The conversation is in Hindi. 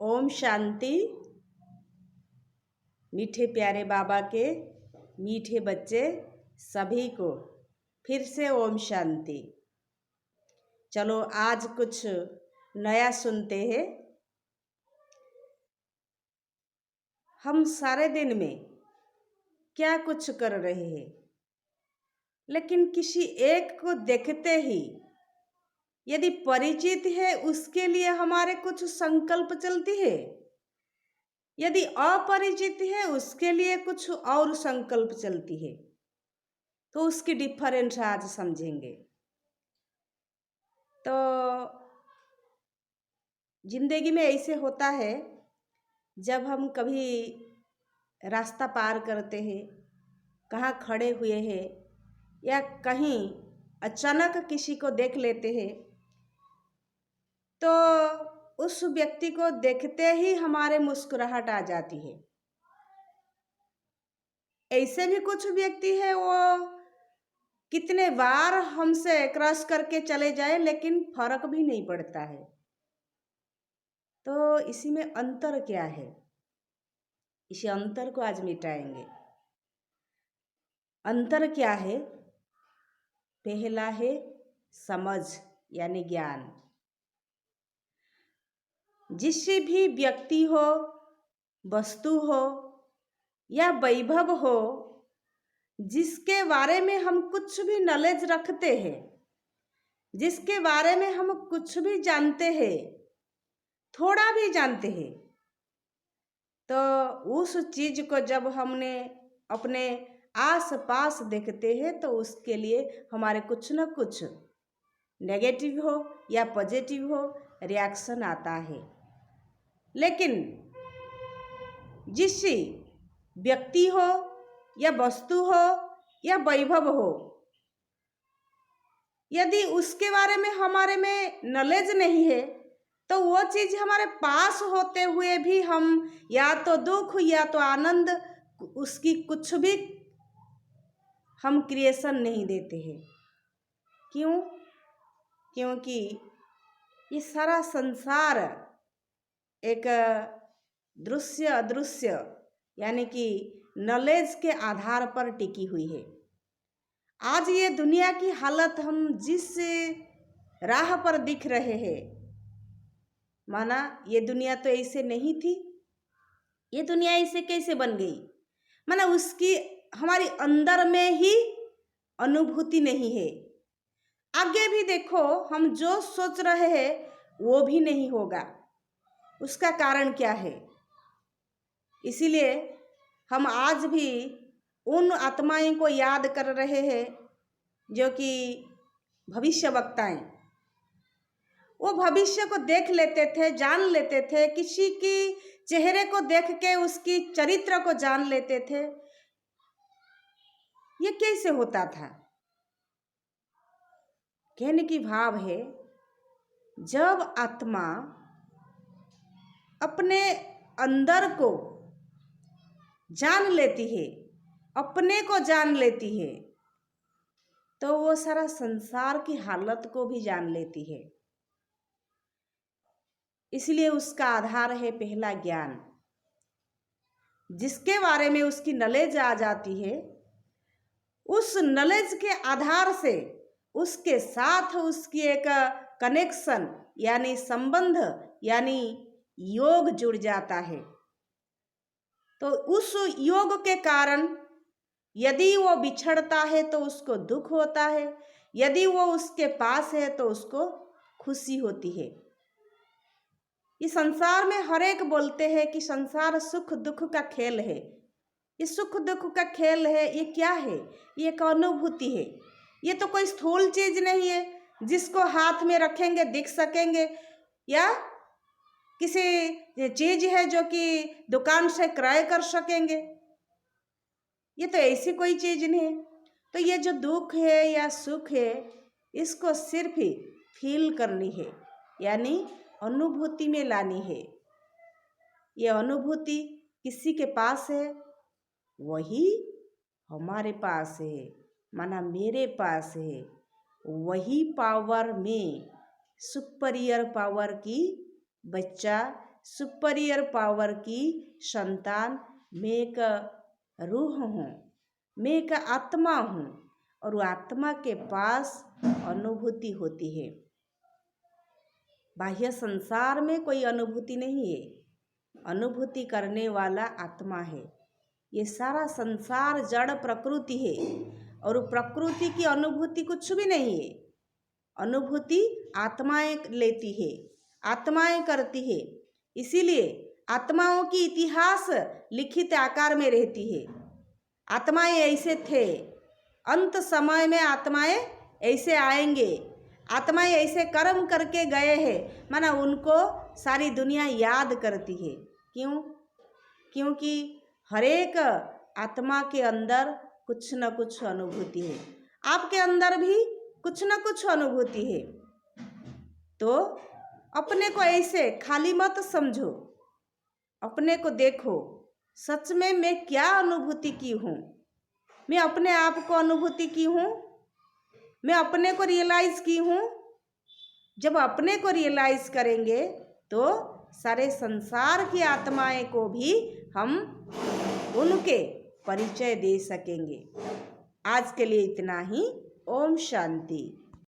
ओम शांति। मीठे प्यारे बाबा के मीठे बच्चे सभी को फिर से ओम शांति। चलो आज कुछ नया सुनते हैं। हम सारे दिन में क्या कुछ कर रहे हैं, लेकिन किसी एक को देखते ही यदि परिचित है उसके लिए हमारे कुछ संकल्प चलती है, यदि अपरिचित है उसके लिए कुछ और संकल्प चलती है। तो उसकी डिफरेंस आज समझेंगे। तो जिंदगी में ऐसे होता है, जब हम कभी रास्ता पार करते हैं, कहाँ खड़े हुए हैं या कहीं अचानक किसी को देख लेते हैं, तो उस व्यक्ति को देखते ही हमारे मुस्कुराहट आ जाती है। ऐसे भी कुछ व्यक्ति है, वो कितने बार हमसे क्रॉस करके चले जाए लेकिन फर्क भी नहीं पड़ता है। तो इसी में अंतर क्या है, इसी अंतर को आज मिटाएंगे। अंतर क्या है? पहला है समझ यानी ज्ञान। जिससे भी व्यक्ति हो, वस्तु हो या वैभव हो, जिसके बारे में हम कुछ भी नॉलेज रखते हैं, जिसके बारे में हम कुछ भी जानते हैं, थोड़ा भी जानते हैं, तो उस चीज को जब हमने अपने आस पास देखते हैं तो उसके लिए हमारे कुछ न कुछ नेगेटिव हो या पॉजिटिव हो रिएक्शन आता है। लेकिन जिस व्यक्ति हो या वस्तु हो या वैभव हो, यदि उसके बारे में हमारे में नॉलेज नहीं है, तो वो चीज हमारे पास होते हुए भी हम या तो दुख या तो आनंद, उसकी कुछ भी हम क्रिएशन नहीं देते हैं। क्यों? क्योंकि ये सारा संसार एक दृश्य अदृश्य यानी कि नॉलेज के आधार पर टिकी हुई है। आज ये दुनिया की हालत हम जिस राह पर दिख रहे हैं, माना ये दुनिया तो ऐसे नहीं थी, ये दुनिया ऐसे कैसे बन गई, माना उसकी हमारी अंदर में ही अनुभूति नहीं है। आगे भी देखो, हम जो सोच रहे हैं वो भी नहीं होगा। उसका कारण क्या है? इसीलिए हम आज भी उन आत्माओं को याद कर रहे हैं जो कि भविष्य वक्ताएं। वो भविष्य को देख लेते थे, जान लेते थे, किसी की चेहरे को देख के उसकी चरित्र को जान लेते थे। ये कैसे होता था? कहने की भाव है, जब आत्मा अपने अंदर को जान लेती है, अपने को जान लेती है, तो वो सारा संसार की हालत को भी जान लेती है। इसलिए उसका आधार है पहला ज्ञान। जिसके बारे में उसकी नॉलेज आ जाती है, उस नॉलेज के आधार से उसके साथ उसकी एक कनेक्शन यानी संबंध यानी योग जुड़ जाता है। तो उस योग के कारण यदि वो बिछड़ता है तो उसको दुख होता है, यदि वो उसके पास है तो उसको खुशी होती है। इस संसार में हर एक बोलते हैं कि संसार सुख दुख का खेल है। ये सुख दुख का खेल है, ये क्या है? ये एक अनुभूति है। ये तो कोई स्थूल चीज नहीं है जिसको हाथ में रखेंगे दिख सकेंगे, या किसी चीज है जो कि दुकान से क्रय कर सकेंगे। ये तो ऐसी कोई चीज नहीं है। तो ये जो दुख है या सुख है, इसको सिर्फ ही फील करनी है, यानी अनुभूति में लानी है। ये अनुभूति किसी के पास है, वही हमारे पास है, माना मेरे पास है। वही पावर में सुपीरियर पावर की बच्चा सुपीरियर पावर की संतान, मैं एक रूह हूँ, मैं एक आत्मा हूँ और वो आत्मा के पास अनुभूति होती है। बाह्य संसार में कोई अनुभूति नहीं है, अनुभूति करने वाला आत्मा है। ये सारा संसार जड़ प्रकृति है और प्रकृति की अनुभूति कुछ भी नहीं है। अनुभूति आत्माएं लेती है, आत्माएं करती है। इसीलिए आत्माओं की इतिहास लिखित आकार में रहती है। आत्माएं ऐसे थे, अंत समय में आत्माएं ऐसे आएंगे, आत्माएं ऐसे कर्म करके गए हैं, माना उनको सारी दुनिया याद करती है। क्यों? क्योंकि हरेक आत्मा के अंदर कुछ न कुछ अनुभूति है। आपके अंदर भी कुछ न कुछ अनुभूति है। तो अपने को ऐसे खाली मत समझो, अपने को देखो, सच में मैं क्या अनुभूति की हूँ। मैं अपने आप को अनुभूति की हूँ, मैं अपने को रियलाइज़ की हूँ। जब अपने को रियलाइज़ करेंगे तो सारे संसार की आत्माएं को भी हम उनके परिचय दे सकेंगे। आज के लिए इतना ही। ओम शांति।